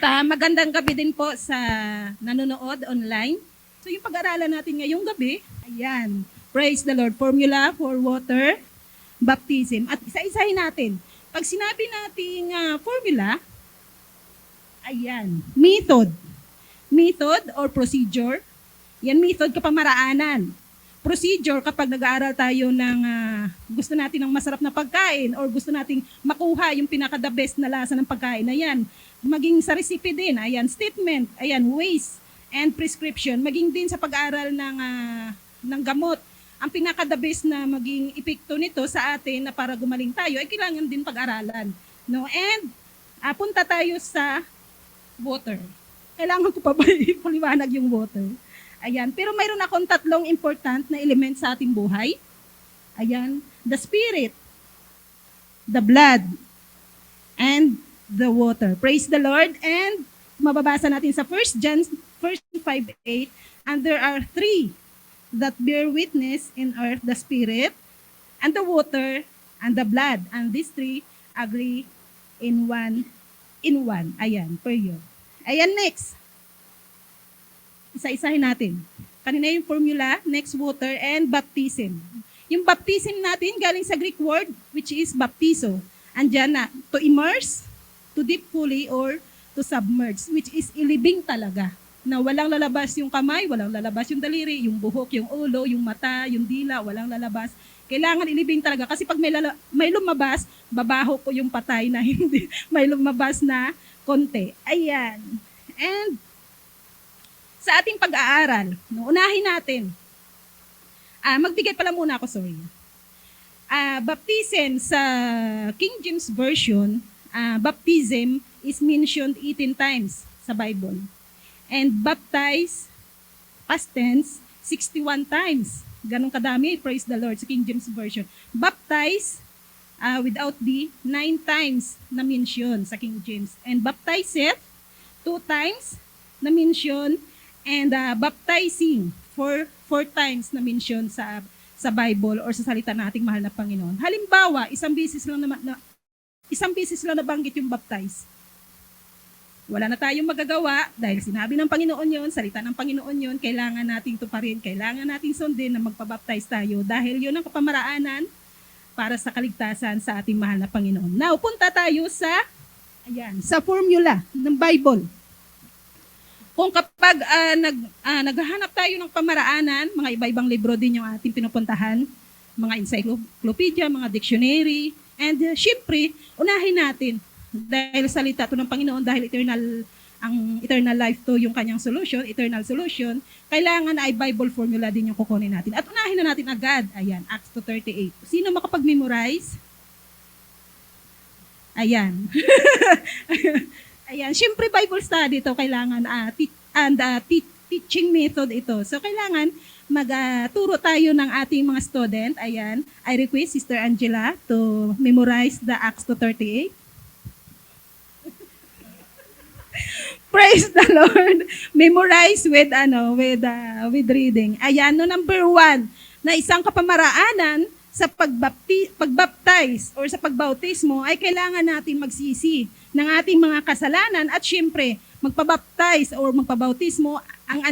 magandang gabi din po sa nanonood online. So yung pag-aralan natin ngayong gabi, ayan, praise the Lord, formula for water baptism. At isa-isahin natin. Pag sinabi nating formula, ayan, method. Method or procedure. Yan method kapag maraanan. Procedure kapag nag-aaral tayo ng gusto natin ng masarap na pagkain or gusto nating makuha yung pinaka-the best na lasa ng pagkain. Ayan, maging sa recipe din. Ayan, statement. Ayan, ways and prescription. Maging din sa pag-aaral ng gamot. Ang pinaka-the best na maging epekto nito sa atin na para gumaling tayo ay kailangan din pag-aralan. No? And punta tayo sa water. Kailangan ko pa ba ipaliwanag yung water? Ayan. Pero mayroon akong tatlong important na element sa ating buhay. Ayan. The spirit, the blood, and the water. Praise the Lord. And mababasa natin sa 1 John 5:8, and there are three that bear witness in earth, the spirit, and the water, and the blood. And these three agree in one. Ayan, per you. Ayan, next. Isa-isahin natin. Kanina yung formula, next water, and baptism. Yung baptism natin galing sa Greek word, which is baptizo. Andyan na, to immerse, to dip fully, or to submerge, which is ilibing talaga. Na walang lalabas yung kamay, walang lalabas yung daliri, yung buhok, yung ulo, yung mata, yung dila, walang lalabas. Kailangan ilibing talaga. Kasi pag may lumabas, babaho ko yung patay na hindi, may lumabas na konti. Ayan. And sa ating pag-aaral, no, unahin natin. Magbigay pala muna ako, sorry. Baptism sa King James Version, baptism is mentioned 18 times sa Bible. And baptize, past tense, 61 times. Ganun kadami, praise the Lord, sa King James Version. Baptize, without the 9 times na mention sa King James. And baptize it, 2 times na mention. And baptizing, 4 times na mention sa Bible or sa salita nating mahal na Panginoon. Halimbawa, isang beses lang nabanggit yung baptize. Wala na tayong magagawa dahil sinabi ng Panginoon yon, salita ng Panginoon yon, kailangan nating tuparin, kailangan nating sundin na magpabaptize tayo dahil yun ang kapamaraanan para sa kaligtasan sa ating mahal na Panginoon. Now, punta tayo sa formula ng Bible. Kung kapag naghahanap tayo ng pamaraanan, mga iba-ibang libro din yung ating pinupuntahan, mga encyclopedia, mga dictionary, and syempre, unahin natin dahil salita to ng Panginoon, dahil eternal life to yung kanyang solution, eternal solution, kailangan ay Bible formula din yung kukunin natin. At unahin na natin agad, ayan, Acts 2:38. Sino makapag-memorize? Ayan. Ayan, syempre Bible study ito, kailangan teaching method ito. So kailangan magturo tayo ng ating mga student. Ayan, I request Sister Angela to memorize the Acts 2:38. Praise the Lord. Memorize with reading. Ayan, no, number 1, na isang kapamaraanan sa pagbaptize or sa pagbautismo ay kailangan natin magsisi ng ating mga kasalanan at syempre magpabaptize or magpabautismo ang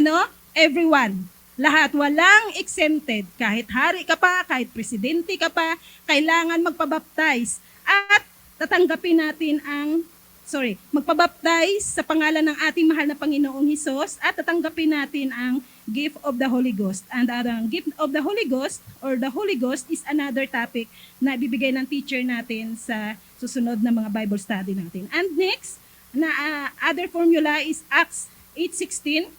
everyone. Lahat, walang exempted. Kahit hari ka pa, kahit presidente ka pa, kailangan magpabaptize at tatanggapin natin magpabaptize sa pangalan ng ating mahal na Panginoong Hesus at tatanggapin natin ang gift of the Holy Ghost. And ang gift of the Holy Ghost or the Holy Ghost is another topic na ibibigay ng teacher natin sa susunod na mga Bible study natin. And next, other formula is Acts 8:16.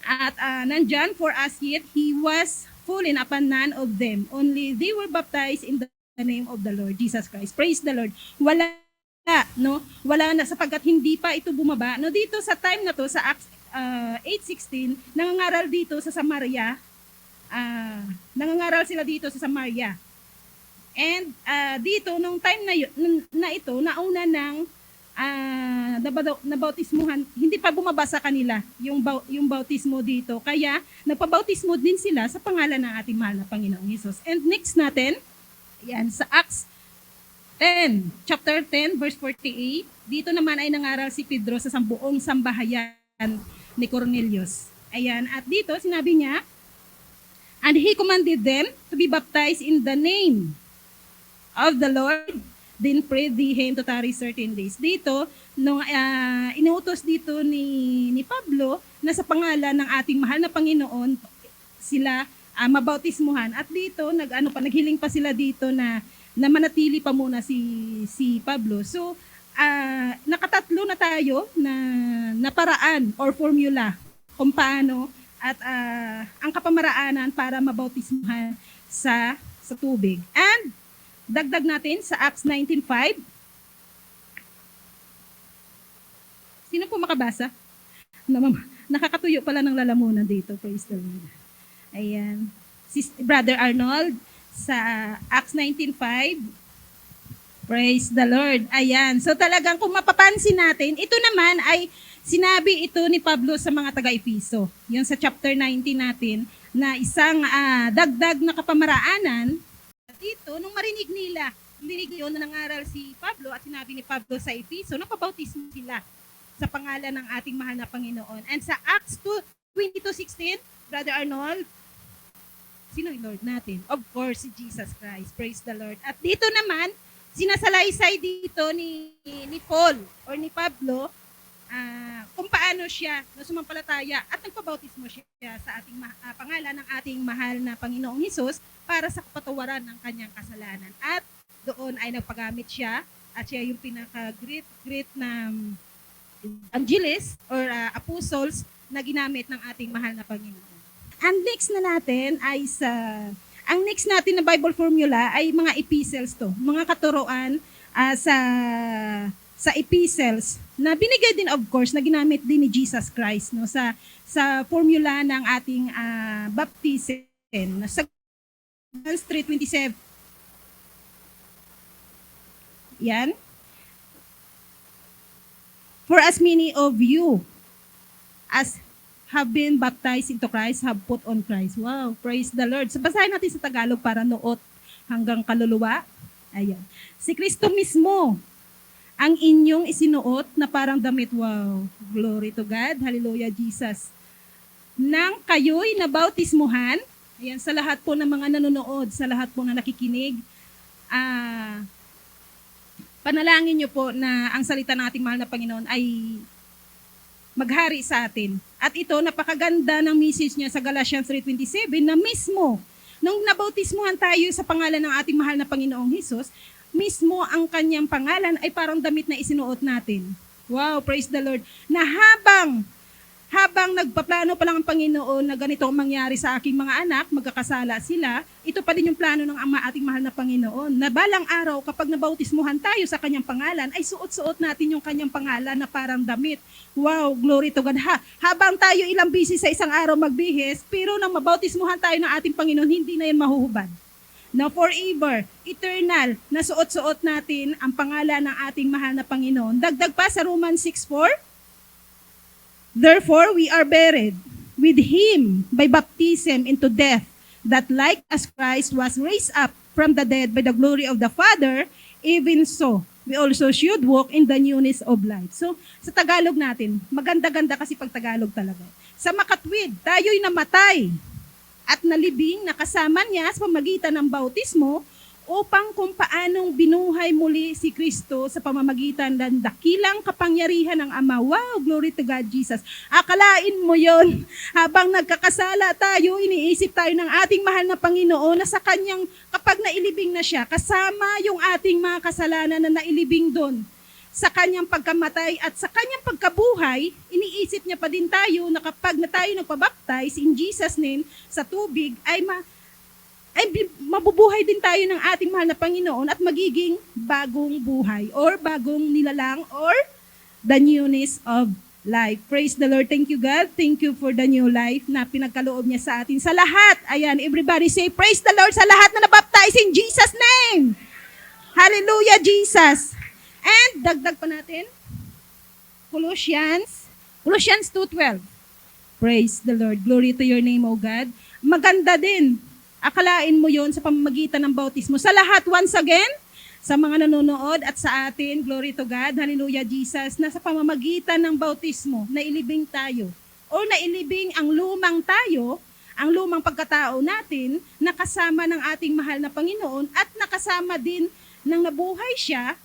At nandyan, for as yet he was fallen upon none of them. Only they were baptized in the name of the Lord Jesus Christ. Praise the Lord. Wala na sapagkat hindi pa ito bumaba. No, dito sa time na to sa Acts 8:16, nangangaral dito sa Samaria. Nangangaral sila dito sa Samaria. And dito nung time na ito, nauna ng nabautismuhan, hindi pa bumaba sa kanila yung bautismo dito. Kaya nagpabautismo din sila sa pangalan ng ating mahal na Panginoong Hesus. And next natin, yan sa Acts chapter 10, verse 48. Dito naman ay nangaral si Pedro sa buong sambahayan ni Cornelius. Ayan, at dito sinabi niya, and he commanded them to be baptized in the name of the Lord, then prayed him to tarry certain days. Dito, nung inuutos dito ni Pablo na sa pangalan ng ating mahal na Panginoon, sila mabautismuhan. At dito, naghiling pa sila dito na manatili pa muna si Pablo. So, nakatatlo na tayo na paraan or formula kung paano at ang kapamaraanan para mabautismuhan sa tubig. And dagdag natin sa Acts 19:5. Sino po makabasa? Nakakatuyo pala ng lalamunan dito. Praise the Lord. Ayan. Brother Arnold, sa Acts 19:5. Praise the Lord. Ayan. So talagang kung mapapansin natin, ito naman ay sinabi ito ni Pablo sa mga taga-Episo. Yun sa chapter 19 natin na isang dagdag na kapamaraanan. Dito, nung marinig yun na nangaral si Pablo at sinabi ni Pablo sa Episo, napabautismo sila sa pangalan ng ating mahal na Panginoon. And sa Acts 22:16, Brother Arnold, sino yung Lord natin? Of course, si Jesus Christ. Praise the Lord. At dito naman, sinasalaysay dito ni Paul or ni Pablo kung paano siya sumampalataya at nagpabautismo siya sa ating pangalan ng ating mahal na Panginoong Hesus para sa kapatawaran ng kanyang kasalanan. At doon ay nagpagamit siya at siya yung pinaka-great na evangelist or apostles na ginamit ng ating mahal na Panginoon. Ang next na natin ay ang next natin na Bible formula ay mga epistles to, mga katuroan sa epistles na binigay din of course na ginamit din ni Jesus Christ no sa formula ng ating baptism sa John 3:27. Yan. For as many of you as have been baptized into Christ, have put on Christ. Wow, praise the Lord. So basahin natin sa Tagalog para noot hanggang kaluluwa. Ayan. Si Kristo mismo ang inyong isinuot na parang damit. Wow, glory to God. Hallelujah, Jesus. Nang kayo'y nabautismuhan, ayan, sa lahat po ng mga nanonood, sa lahat po na nakikinig, panalangin niyo po na ang salita ng ating mahal na Panginoon ay maghari sa atin. At ito, napakaganda ng message niya sa Galatians 3:27 na mismo, nung nabautismuhan tayo sa pangalan ng ating mahal na Panginoong Hesus, mismo ang kanyang pangalan ay parang damit na isinuot natin. Wow, praise the Lord. Na habang nagpaplano pa lang ang Panginoon na ganito ang mangyari sa aking mga anak, magkakasala sila, ito pa din yung plano ng ating mahal na Panginoon. Na balang araw, kapag nabautismuhan tayo sa kanyang pangalan, ay suot-suot natin yung kanyang pangalan na parang damit. Wow, glory to God. Habang tayo ilang bisis sa isang araw magbihis, pero nang mabautismuhan tayo ng ating Panginoon, hindi na yan mahuhubad. Na forever, eternal, na suot-suot natin ang pangalan ng ating mahal na Panginoon. Dagdag pa sa Romans 6:4, therefore, we are buried with Him by baptism into death, that like as Christ was raised up from the dead by the glory of the Father, even so, we also should walk in the newness of life. So, sa Tagalog natin, maganda-ganda kasi pag Tagalog talaga. Sa makatwid, tayo'y namatay at nalibing na kasama niya sa pamagitan ng bautismo upang kung paanong binuhay muli si Kristo sa pamamagitan ng dakilang kapangyarihan ng Ama. Wow, glory to God, Jesus. Akalain mo yon habang nagkakasala tayo, iniisip tayo ng ating mahal na Panginoon na sa kanyang, kapag nailibing na siya, kasama yung ating mga kasalanan na nailibing doon sa kanyang pagkamatay at sa kanyang pagkabuhay, iniisip niya pa din tayo na kapag na tayo nagpabaptize in Jesus' name sa tubig, ay mabubuhay din tayo ng ating mahal na Panginoon at magiging bagong buhay or bagong nilalang or the newness of life. Praise the Lord. Thank you, God. Thank you for the new life na pinagkaloob niya sa atin. Sa lahat, ayan, everybody say, praise the Lord sa lahat na nabaptize in Jesus' name. Hallelujah, Jesus. And dagdag pa natin, Colossians 2:12. Praise the Lord. Glory to your name, O God. Maganda din. Akalain mo yon sa pamamagitan ng bautismo. Sa lahat, once again, sa mga nanonood at sa atin, glory to God, hallelujah Jesus, na sa pamamagitan ng bautismo, nailibing tayo. O nailibing ang lumang tayo, ang lumang pagkatao natin, nakasama ng ating mahal na Panginoon at nakasama din ng nabuhay siya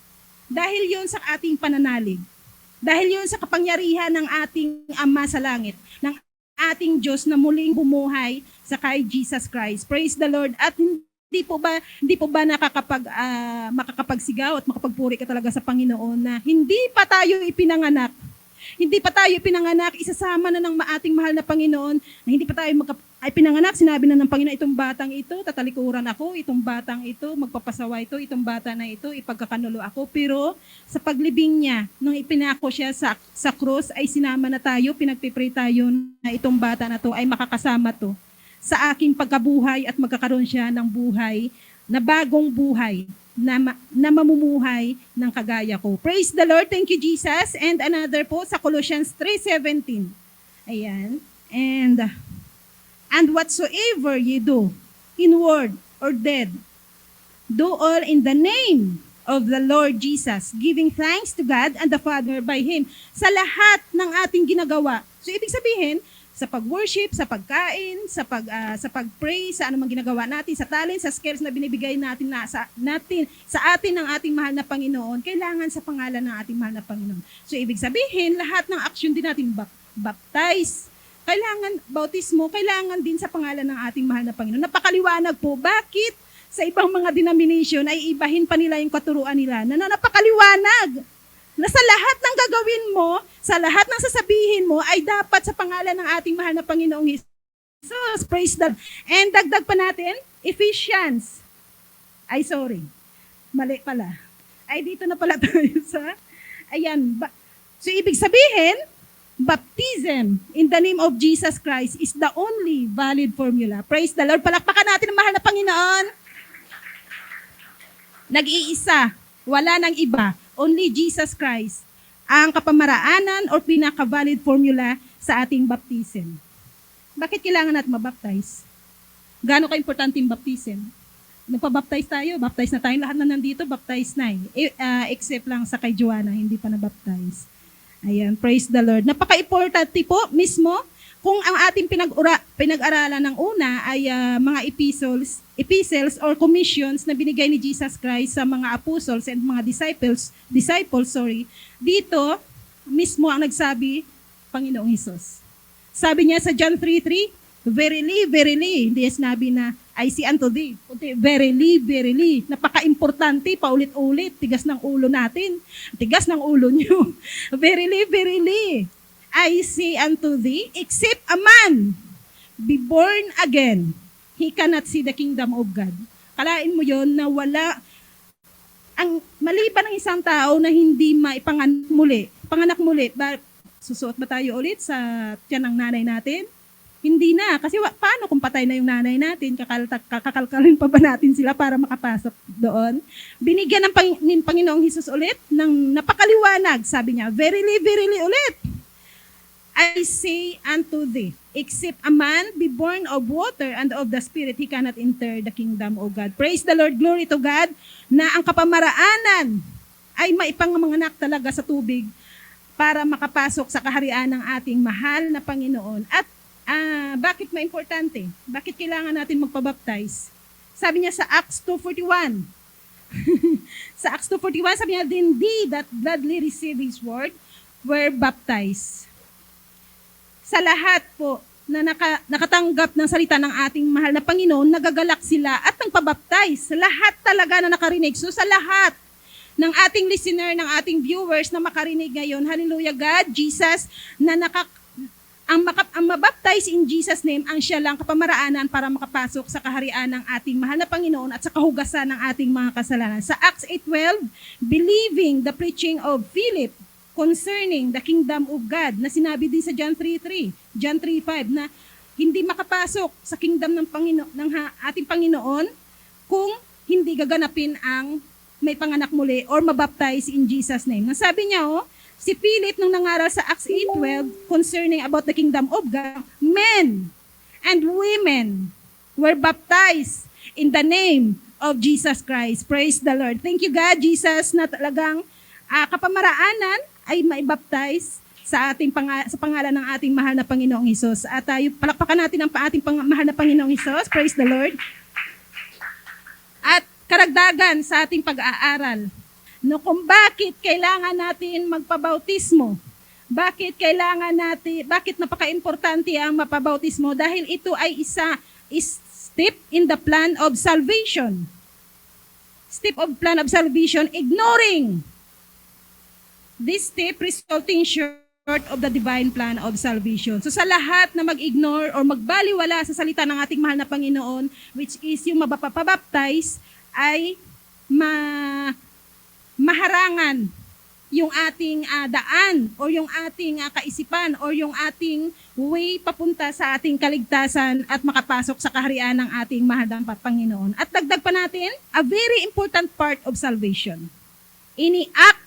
dahil yon sa ating pananalig. Dahil yon sa kapangyarihan ng ating Ama sa langit, ng ating Diyos na muling bumuhay sa kay Jesus Christ. Praise the Lord. At hindi po ba makakapagsigaw at makapagpuri ka talaga sa Panginoon na hindi pa tayo ipinanganak. Hindi pa tayo pinanganak, isasama na ng ating mahal na Panginoon na hindi pa tayo pinanganak, sinabi na ng Panginoon, itong batang ito, tatalikuran ako, itong batang ito, magpapasawa ito, itong bata na ito, ipagkakanulo ako. Pero sa paglibing niya, nung ipinako siya sa cross, ay sinama na tayo, pinagpipray tayo na itong bata na to ay makakasama to sa aking pagkabuhay at magkakaroon siya ng buhay, na bagong buhay, na mamumuhay ng kagaya ko. Praise the Lord. Thank you, Jesus. And another po sa Colossians 3:17. Ayan. And whatsoever ye do, in word or deed, do all in the name of the Lord Jesus, giving thanks to God and the Father by Him. Sa lahat ng ating ginagawa. So, ibig sabihin, sa pag-worship, sa pagkain, sa pag-pray, sa anumang ginagawa natin, sa talent, sa skills na binibigay natin sa atin ng ating mahal na Panginoon, kailangan sa pangalan ng ating mahal na Panginoon. So, ibig sabihin, lahat ng action din natin, baptize, kailangan, bautismo, kailangan din sa pangalan ng ating mahal na Panginoon. Napakaliwanag po, bakit sa ibang mga denomination ay ibahin pa nila yung katuruan nila na napakaliwanag na sa lahat ng gagawin mo, sa lahat ng sasabihin mo, ay dapat sa pangalan ng ating mahal na Panginoong Jesus. Praise God. And dagdag pa natin, Ephesians. Mali pala. Dito na pala tayo sa, so ibig sabihin, baptism in the name of Jesus Christ is the only valid formula. Praise the Lord. Palakpakan natin ang mahal na Panginoon. Nag-iisa. Wala nang iba. Only Jesus Christ ang kapamaraanan or pinaka-valid formula sa ating baptism. Bakit kailangan natin mabaptize? Gaano ka-importante yung baptism? Nagpa-baptize tayo, baptize na tayo, lahat na nandito, baptize na except lang sa kay Joanna, hindi pa na-baptize. Ayan, praise the Lord. Napaka-importante po mismo kung ang ating pinag-aralan ng una ay mga epistles or commissions na binigay ni Jesus Christ sa mga apostles and mga disciples, dito mismo ang nagsabi, Panginoong Hesus. Sabi niya sa John 3:3, verily, verily, hindi sinabi na, I see unto thee. Verily, verily. Napaka-importante, paulit-ulit, tigas ng ulo natin, tigas ng ulo niyo. Verily, verily. I say unto thee, except a man be born again, he cannot see the kingdom of God. Kalain mo yon na wala, maliban ng isang tao na hindi panganak muli, susuot ba tayo ulit sa tiyan ng nanay natin? Hindi na. Kasi paano kung patay na yung nanay natin, kakalkalin pa ba natin sila para makapasok doon? Binigyan ng Panginoong Hesus ulit ng napakaliwanag. Sabi niya, verily, verily ulit. I say unto thee, except a man be born of water and of the Spirit, he cannot enter the kingdom of God. Praise the Lord, glory to God, na ang kapamaraanan ay maipanganak talaga sa tubig para makapasok sa kaharian ng ating mahal na Panginoon. At bakit maimportante? Bakit kailangan natin magpabaptize? Sabi niya sa Acts 2:41. Sa Acts 2:41, sabi niya, then they that gladly receive His word were baptized. Sa lahat po na nakatanggap ng salita ng ating mahal na Panginoon, nagagalak sila at nagpabaptize. Lahat talaga na nakarinig. So sa lahat ng ating listener, ng ating viewers na makarinig ngayon, hallelujah God, Jesus, na ang mabaptize in Jesus' name, ang siya lang kapamaraanan para makapasok sa kaharian ng ating mahal na Panginoon at sa kahugasan ng ating mga kasalanan. Sa Acts 8:12, believing the preaching of Philip concerning the kingdom of God, na sinabi din sa John 3:3, John 3:5, na hindi makapasok sa kingdom ng ating Panginoon kung hindi gaganapin ang may panganak muli or mabaptize in Jesus' name. Nasabi niya, si Philip nung nangaral sa Acts 8:12 concerning about the kingdom of God, men and women were baptized in the name of Jesus Christ. Praise the Lord. Thank you God, Jesus, na talagang kapamaraanan ay maibaptize sa sa pangalan ng ating mahal na Panginoong Hesus. At tayo, palakpakan natin ang ating mahal na Panginoong Hesus. Praise the Lord. At karagdagan sa ating pag-aaral, no, kung bakit kailangan natin magpabautismo, bakit napaka-importante ang mapabautismo? Dahil ito ay is step in the plan of salvation. Step of plan of salvation, ignoring this step resulting short of the divine plan of salvation. So sa lahat na mag-ignore or magbaliwala sa salita ng ating mahal na Panginoon, which is yung mapapabaptize, ay maharangan yung ating daan or yung ating kaisipan or yung ating way papunta sa ating kaligtasan at makapasok sa kaharian ng ating mahal na Panginoon. At dagdag pa natin, a very important part of salvation. Any act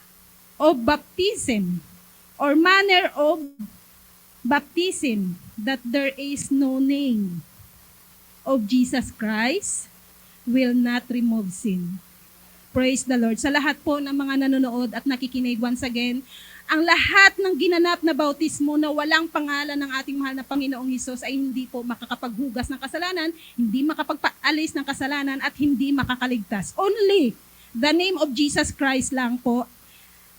of baptism or manner of baptism that there is no name of Jesus Christ will not remove sin. Praise the Lord. Sa lahat po ng mga nanonood at nakikinig once again, ang lahat ng ginanap na bautismo na walang pangalan ng ating mahal na Panginoong Hesus ay hindi po makakapaghugas ng kasalanan, hindi makapagpaalis ng kasalanan, at hindi makakaligtas. Only the name of Jesus Christ lang po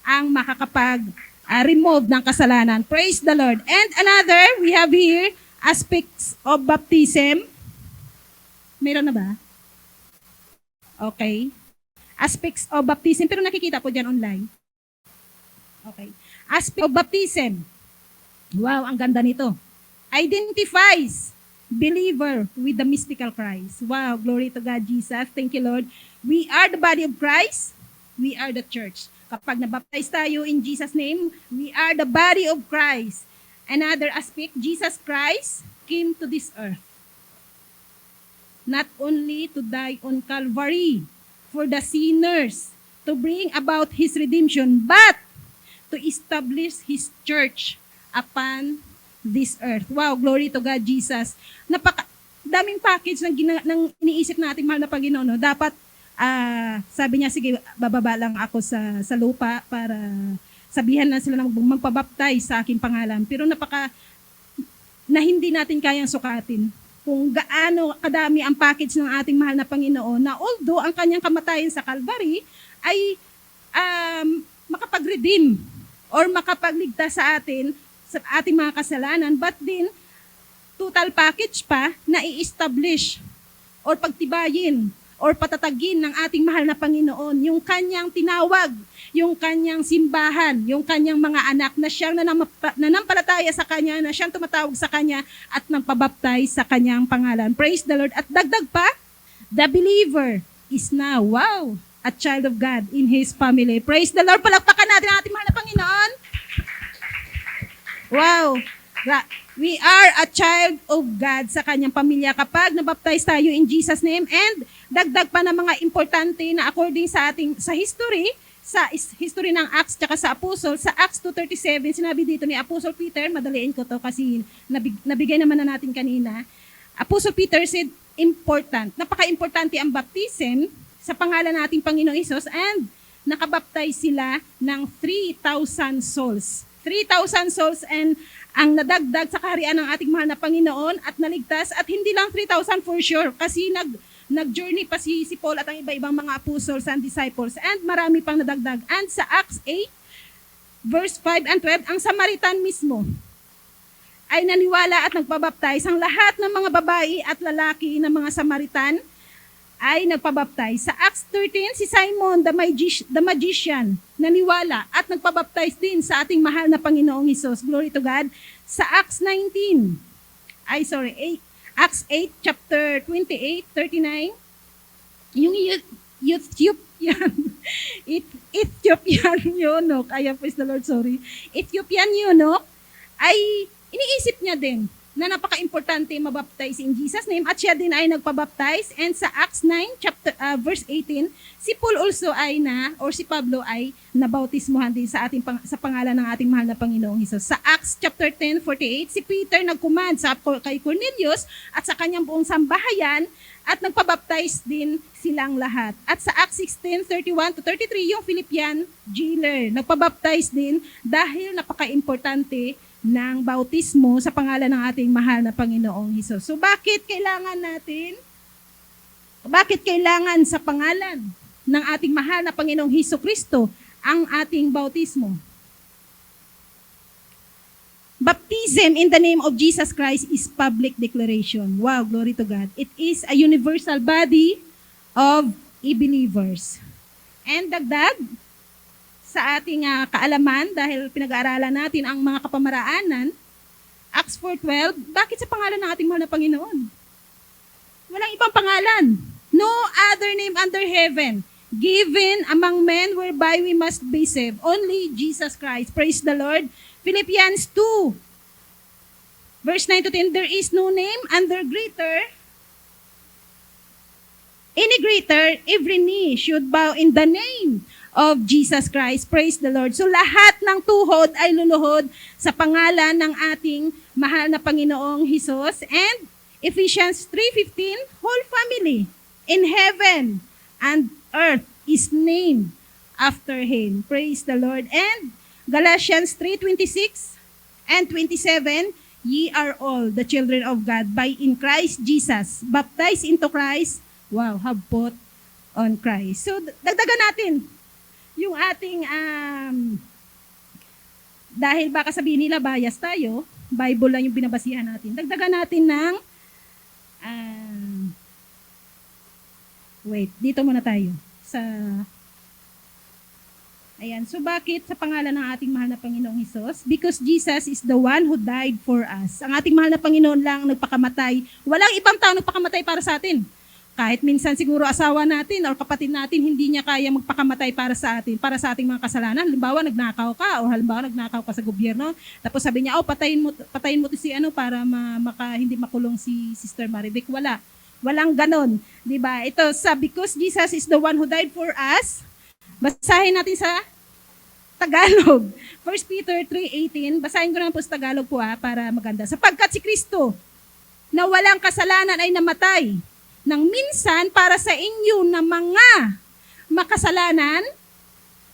ang makakapag-remove ng kasalanan. Praise the Lord. And another, we have here aspects of baptism. Meron na ba? Okay. Aspects of baptism, pero nakikita po dyan online. Okay. Aspect of baptism. Wow, ang ganda nito. Identifies believer with the mystical Christ. Wow, glory to God, Jesus. Thank you, Lord. We are the body of Christ. We are the church. Kapag nabaptize tayo in Jesus' name, we are the body of Christ. Another aspect, Jesus Christ came to this earth. Not only to die on Calvary, for the sinners, to bring about His redemption, but to establish His church upon this earth. Wow, glory to God, Jesus. Daming package ng iniisip natin, mahal na Panginoon. No? Dapat, sabi niya, sige, bababa lang ako sa lupa para sabihan na sila na magpabaptize sa aking pangalan. Pero na hindi natin kayang sukatin kung gaano kadami ang package ng ating mahal na Panginoon, na although ang kanyang kamatayan sa Calvary ay makapag-redeem or makapagligtas sa atin sa ating mga kasalanan, but din total package pa na i-establish or pagtibayin or patatagin ng ating mahal na Panginoon yung kanyang tinawag, yung kanyang simbahan, yung kanyang mga anak na siyang nanampalataya sa kanya, na siyang tumatawag sa kanya at nagpabaptize sa kanyang pangalan. Praise the Lord. At dagdag pa, the believer is now, wow, a child of God in His family. Praise the Lord. Palakpakan natin ang ating mahal na Panginoon. Wow. We are a child of God sa kanyang pamilya kapag nabaptize tayo in Jesus' name. And dagdag pa na mga importante na according sa history, sa history ng Acts tsaka sa Apostle, sa Acts 2:37, sinabi dito ni Apostle Peter, madaliin ko to kasi nabigay naman na natin kanina. Apostle Peter said, napaka-importante ang baptism sa pangalan nating Panginoong Hesus, and nakabaptize sila ng 3,000 souls. 3,000 souls, and ang nadagdag sa kaharian ng ating mahal na Panginoon at naligtas, at hindi lang 3,000 for sure, kasi nag-journey pa si Paul at ang iba-ibang mga apostles and disciples, and marami pang nadagdag. And sa Acts 8, verse 5 and 12, ang Samaritan mismo ay naniwala at nagpabaptize. Ang lahat ng mga babae at lalaki ng mga Samaritan ay nagpabaptize. Sa Acts 13, si Simon the magician naniwala at nagpabaptize din sa ating mahal na Panginoong Hesus. Glory to God. Sa Acts 8, chapter 28, 39, yung Ethiopian eunuch, Ethiopian eunuch, ay iniisip niya din na napaka-importante mabaptize in Jesus' name at siya din ay nagpabaptize. And sa Acts 9, verse 18, si Paul also ay si Pablo ay nabautismuhan din sa pangalan ng ating mahal na Panginoong Hesus. Sa Acts chapter 10:48, si Peter nagcommand kay Cornelius at sa kanyang buong sambahayan at nagpabaptize din silang lahat. At sa Acts 16:31-33, yung Philippian jailer nagpabaptize din dahil napaka-importante ng bautismo sa pangalan ng ating mahal na Panginoong Hesus. So bakit kailangan sa pangalan ng ating mahal na Panginoong Hesukristo ang ating bautismo? Baptism in the name of Jesus Christ is public declaration. Wow, glory to God. It is a universal body of believers. And dagdag sa ating kaalaman, dahil pinag-aaralan natin ang mga kapamaraanan, Acts 4:12, bakit sa pangalan ng ating mahal na Panginoon? Walang ibang pangalan. No other name under heaven given among men whereby we must be saved. Only Jesus Christ. Praise the Lord. Philippians 2, verse 9-10, there is no name under any greater, every knee should bow in the name of Jesus Christ. Praise the Lord. So lahat ng tuhod ay luluhod sa pangalan ng ating mahal na Panginoong Hesus. And Ephesians 3:15, whole family in heaven and earth is named after Him. Praise the Lord. And Galatians 3:26 and 27, ye are all the children of God by in Christ Jesus, baptized into Christ, have put on Christ. So dagdagan natin yung ating, dahil baka sabihin nila bias tayo, Bible lang yung binabasihan natin. Dagdagan natin ng, dito muna tayo. So bakit sa pangalan ng ating mahal na Panginoong Hesus? Because Jesus is the one who died for us. Ang ating mahal na Panginoon lang nagpakamatay. Walang ibang tao nagpakamatay para sa atin. Kahit minsan siguro asawa natin or kapatid natin, hindi niya kaya magpakamatay para sa ating mga kasalanan. Halimbawa, nagnakaw ka o nagnakaw ka sa gobyerno. Tapos sabi niya, patayin mo to si para hindi makulong si Sister Maribek. Walang ganon. Diba? Ito, because Jesus is the one who died for us, basahin natin sa Tagalog. 1 Peter 3:18, basahin ko naman po sa Tagalog po para maganda. Sapagkat si Kristo na walang kasalanan ay namatay nang minsan para sa inyo na mga makasalanan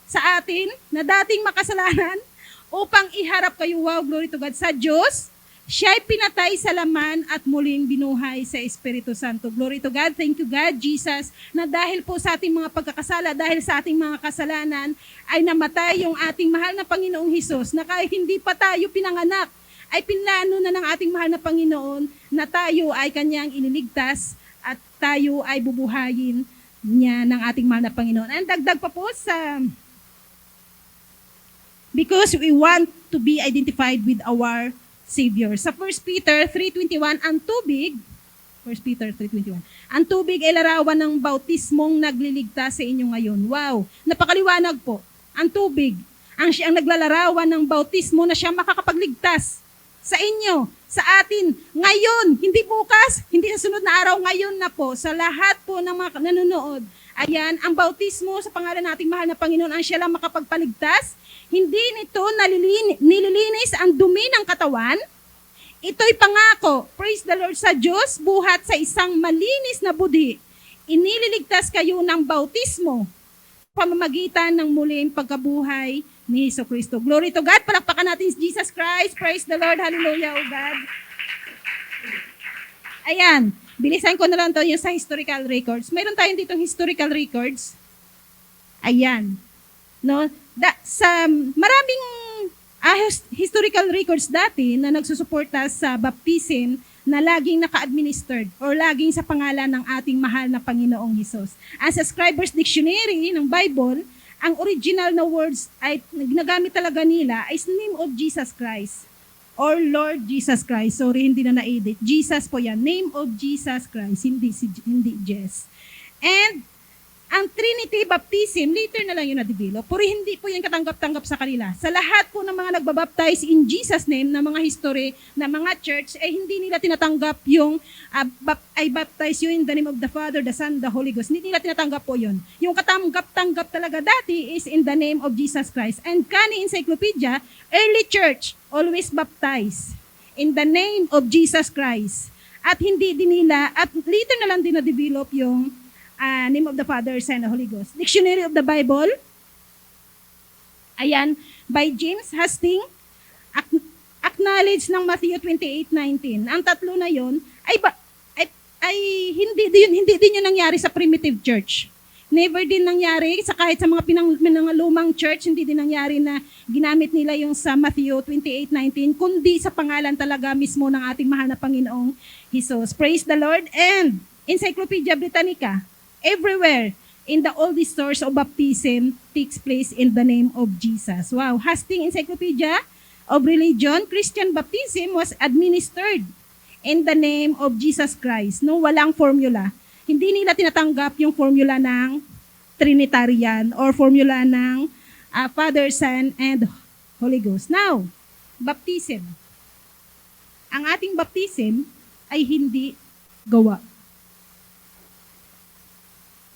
sa atin, na dating makasalanan, upang iharap kayo, glory to God, sa Diyos. Siya'y pinatay sa laman at muling binuhay sa Espiritu Santo. Glory to God. Thank you God, Jesus, na dahil po sa ating mga pagkakasala, dahil sa ating mga kasalanan, ay namatay yung ating mahal na Panginoong Hesus, na kahit hindi pa tayo pinanganak, ay pinlano na ng ating mahal na Panginoon na tayo ay kanyang ililigtas at tayo ay bubuhayin niya ng ating mahal na Panginoon. And dagdag pa po because we want to be identified with our Savior. Sa 1 Peter 3:21, ang tubig ay larawan ng bautismong nagliligtas sa inyo ngayon. Wow! Napakaliwanag po. Ang tubig, ang naglalarawan ng bautismo na siya makakapagligtas sa inyo, sa atin, ngayon, hindi bukas, hindi sa sunod na araw, ngayon na po, sa lahat po ng mga nanonood. Ayan, ang bautismo sa pangalan nating mahal na Panginoon, ang siya lang makapagpaligtas. Hindi nito nililinis ang dumi ng katawan. Ito'y pangako, praise the Lord, sa Diyos, buhat sa isang malinis na budi. Iniligtas kayo ng bautismo, pamamagitan ng muling pagkabuhay ni Hesukristo. Glory to God. Palakpakan natin si Jesus Christ. Praise the Lord. Hallelujah, O God. Ayan. Bilisan ko na lang to yung sa historical records. Mayroon tayong ditong historical records. Ayan. No? Sa maraming historical records dati na nagsusuporta sa baptism na laging naka-administered or laging sa pangalan ng ating mahal na Panginoong Hesus. As a Scribner's Dictionary ng Bible, ang original na words ay ginagamit talaga nila is name of Jesus Christ or Lord Jesus Christ. Sorry, hindi na na-edit. Jesus po yan. Name of Jesus Christ, hindi Jess. And Ang Trinity baptism, later na lang yun na-develop. Pero hindi po yan katanggap-tanggap sa kanila. Sa lahat po ng mga nagbabaptize in Jesus name, na mga history, na mga church, eh hindi nila tinatanggap yung I baptize you in the name of the Father, the Son, the Holy Ghost. Hindi nila tinatanggap po yun. Yung katanggap-tanggap talaga dati is in the name of Jesus Christ. And Kani Encyclopedia, early church always baptize in the name of Jesus Christ. At hindi din nila, at later na lang din na-develop yung name of the Father, Son, and Holy Ghost. Dictionary of the Bible, ayan, by James Hastings, acknowledge ng Matthew 28:19. Ang tatlo na yon ay hindi din yun nangyari sa primitive church. Never din nangyari kahit sa mga pinangalumang church, hindi din nangyari na ginamit nila yung sa Matthew 28:19, kundi sa pangalan talaga mismo ng ating mahal na Panginoong Hesus. Praise the Lord. And Encyclopedia Britannica, everywhere in the oldest source of baptism takes place in the name of Jesus. Wow. Hastings Encyclopedia of Religion, Christian baptism was administered in the name of Jesus Christ. No, walang formula. Hindi nila tinatanggap yung formula ng Trinitarian or formula ng Father, Son, and Holy Ghost. Now, baptism. Ang ating baptism ay hindi gawa.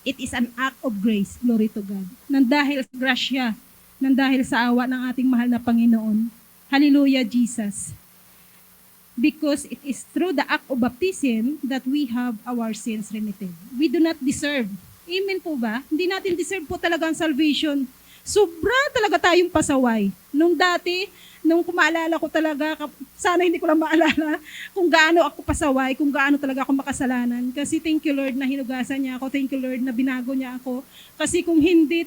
It is an act of grace, glory to God. Nang dahil sa grasya, nang dahil sa awa ng ating mahal na Panginoon. Hallelujah, Jesus. Because it is through the act of baptism that we have our sins remitted. We do not deserve. Amen po ba? Hindi natin deserve po talaga ang salvation. Sobra talaga tayong pasaway. Nung dati, nung kumaalala ko talaga, sana hindi ko lang maalala kung gaano ako pasaway, kung gaano talaga ako makasalanan. Kasi thank you Lord na hinugasan niya ako, thank you Lord na binago niya ako. Kasi kung hindi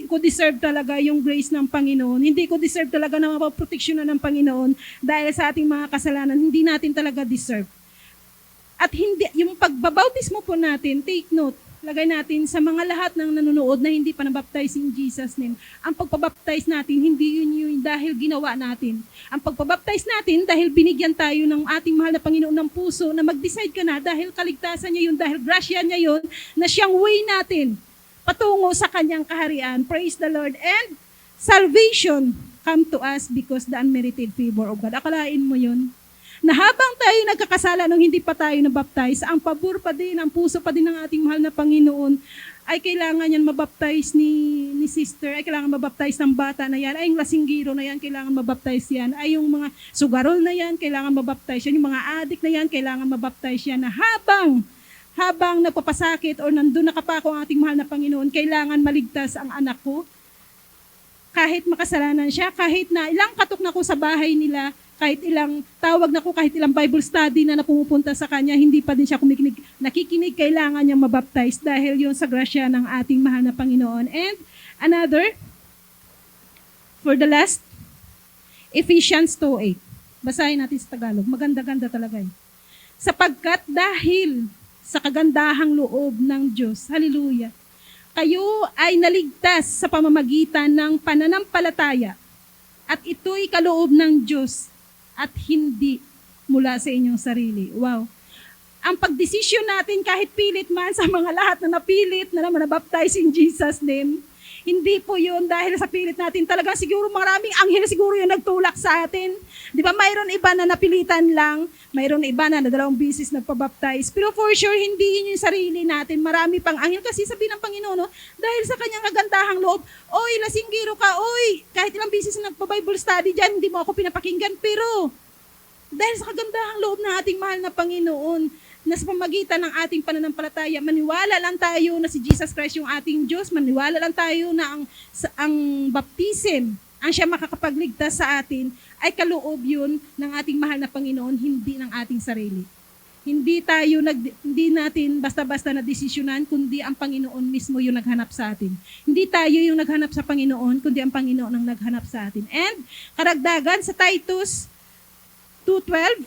ko deserve talaga yung grace ng Panginoon, hindi ko deserve talaga na maproteksyonan ng Panginoon dahil sa ating mga kasalanan, hindi natin talaga deserve. At hindi, yung pagbabautismo po natin, take note, lagay natin sa mga lahat ng nanonood na hindi pa nabaptize in Jesus name. Ang pagpabaptize natin, hindi yun yung dahil ginawa natin. Ang pagpabaptize natin, dahil binigyan tayo ng ating mahal na Panginoon ng puso na mag-decide ka na dahil kaligtasan niya yun, dahil grasya niya yun, na siyang way natin patungo sa kanyang kaharian. Praise the Lord. And salvation come to us because the unmerited favor of God. Akalain mo yun? Na habang tayo nagkakasala nung hindi pa tayo nabaptize, ang pabor pa din, ang puso pa din ng ating mahal na Panginoon, ay kailangan yan mabaptize ni sister, ay kailangan mabaptize ng bata na yan, ay yung lasinggiro na yan, kailangan mabaptize yan, ay yung mga sugarol na yan, kailangan mabaptize yan, yung mga adik na yan, kailangan mabaptize yan, na habang nagpapasakit or nandun nakapako ang ating mahal na Panginoon, kailangan maligtas ang anak ko. Kahit makasalanan siya, kahit na ilang katok na ko sa bahay nila, kahit ilang tawag na ko, kahit ilang Bible study na pumupunta sa kanya, hindi pa din siya nakikinig, kailangan niyang mabaptize dahil yun sa grasya ng ating mahal na Panginoon. And another, for the last, Ephesians 2:8. Basahin natin sa Tagalog. Maganda-ganda talaga eh. Sapagkat dahil sa kagandahang loob ng Diyos, hallelujah, kayo ay naligtas sa pamamagitan ng pananampalataya at ito'y kaloob ng Diyos at hindi mula sa inyong sarili. Wow. Ang pagdesisyon natin kahit pilit man sa mga lahat na napilit na naman na-baptize in Jesus name, hindi po yun dahil sa pilit natin. Talagang siguro maraming anghel siguro yung nagtulak sa atin. Di ba mayroon iba na napilitan lang, mayroon iba na 2 beses nagpabaptize. Pero for sure, hindi yun yung sarili natin. Marami pang anghel kasi sabi ng Panginoon, no, dahil sa kanyang kagandahang loob, oy, lasinggiro ka, oy, kahit ilang beses na nagpa-Bible study dyan, hindi mo ako pinapakinggan. Pero dahil sa kagandahang loob ng ating mahal na Panginoon, na sa pamagitan ng ating pananampalataya, maniwala lang tayo na si Jesus Christ yung ating Diyos, maniwala lang tayo na ang baptism, ang siya makakapagligtas sa atin, ay kaloob yun ng ating mahal na Panginoon, hindi ng ating sarili. Hindi natin basta-basta na desisyonan, kundi ang Panginoon mismo yung naghanap sa atin. Hindi tayo yung naghanap sa Panginoon, kundi ang Panginoon ang naghanap sa atin. And karagdagan sa Titus 2:12,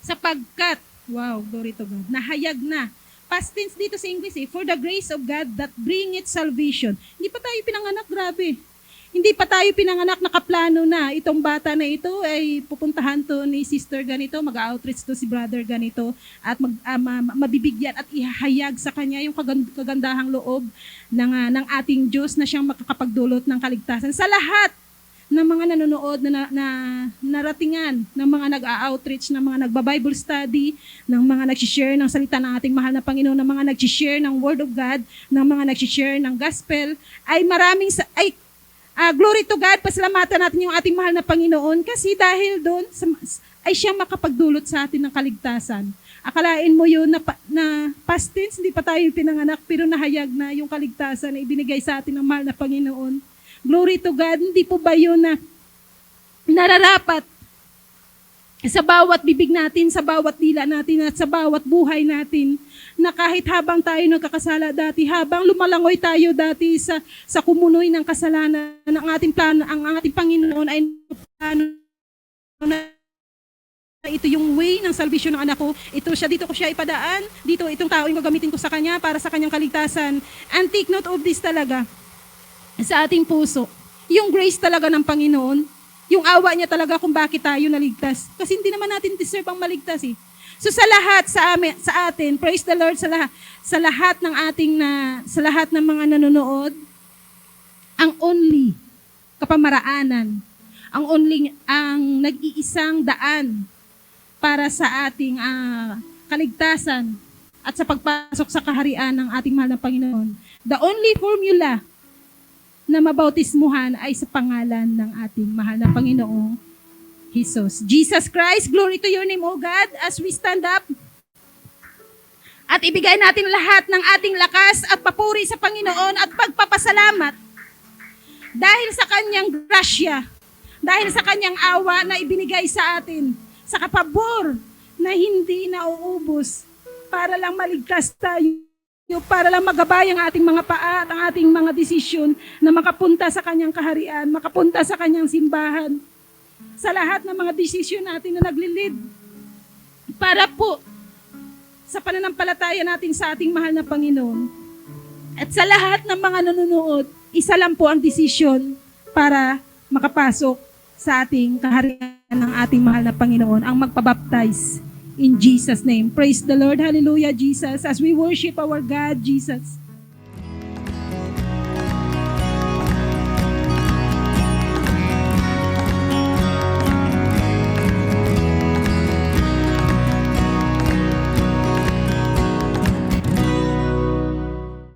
sapagkat, wow, glory to God, nahayag na. Past tense dito sa English for the grace of God that bringeth salvation. Hindi pa tayo pinanganak, grabe. Hindi pa tayo pinanganak, nakaplano na. Itong bata na ito ay pupuntahan to ni sister ganito, mag-outreach to si brother ganito, at mabibigyan at ihahayag sa kanya yung kagandahang loob ng ating Diyos na siyang makakapagdulot ng kaligtasan sa lahat ng mga nanonood na naratingan, ng mga nag-outreach, ng mga nagba-Bible study, ng mga nag-share ng salita ng ating mahal na Panginoon, ng mga nag-share ng Word of God, ng mga nag-share ng Gospel, ay glory to God, pasalamatan natin yung ating mahal na Panginoon kasi dahil doon ay siya makapagdulot sa atin ng kaligtasan. Akalain mo yun na past tense, hindi pa tayo pinanganak, pero nahayag na yung kaligtasan na ibinigay sa atin ng mahal na Panginoon. Glory to God, hindi po ba yun na nararapat sa bawat bibig natin, sa bawat dila natin, at sa bawat buhay natin, na kahit habang tayo nagkakasala dati, habang lumalangoy tayo dati sa kumunoy ng kasalanan, ang ating plano, ang ating Panginoon ay plano na ito yung way ng salvation ng anak ko. Dito ko siya ipadaan. Dito, itong tao yung gagamitin ko sa kanya para sa kanyang kaligtasan. And take note of this talaga sa ating puso. Yung grace talaga ng Panginoon. Yung awa niya talaga kung bakit tayo naligtas. Kasi hindi naman natin deserve ang maligtas eh. So sa lahat sa atin, praise the Lord, sa lahat ng sa lahat ng mga nanonood, ang only kapamaraanan, ang nag-iisang daan para sa ating kaligtasan at sa pagpasok sa kaharian ng ating mahal na Panginoon. The only formula na mabautismuhan ay sa pangalan ng ating mahal na Panginoong Jesus. Jesus Christ, glory to your name, O God, as we stand up at ibigay natin lahat ng ating lakas at papuri sa Panginoon at pagpapasalamat dahil sa kanyang grasya, dahil sa kanyang awa na ibinigay sa atin, sa kapabor na hindi nauubos para lang maligtas tayo, para lang magabay ang ating mga paa at ang ating mga desisyon na makapunta sa kanyang kaharian, makapunta sa kanyang simbahan, sa lahat ng mga desisyon natin na naglilid para po sa pananampalataya natin sa ating mahal na Panginoon. At sa lahat ng mga nanonood, isa lang po ang desisyon para makapasok sa ating kaharian ng ating mahal na Panginoon, ang magpabaptize in Jesus' name. Praise the Lord. Hallelujah, Jesus. As we worship our God, Jesus,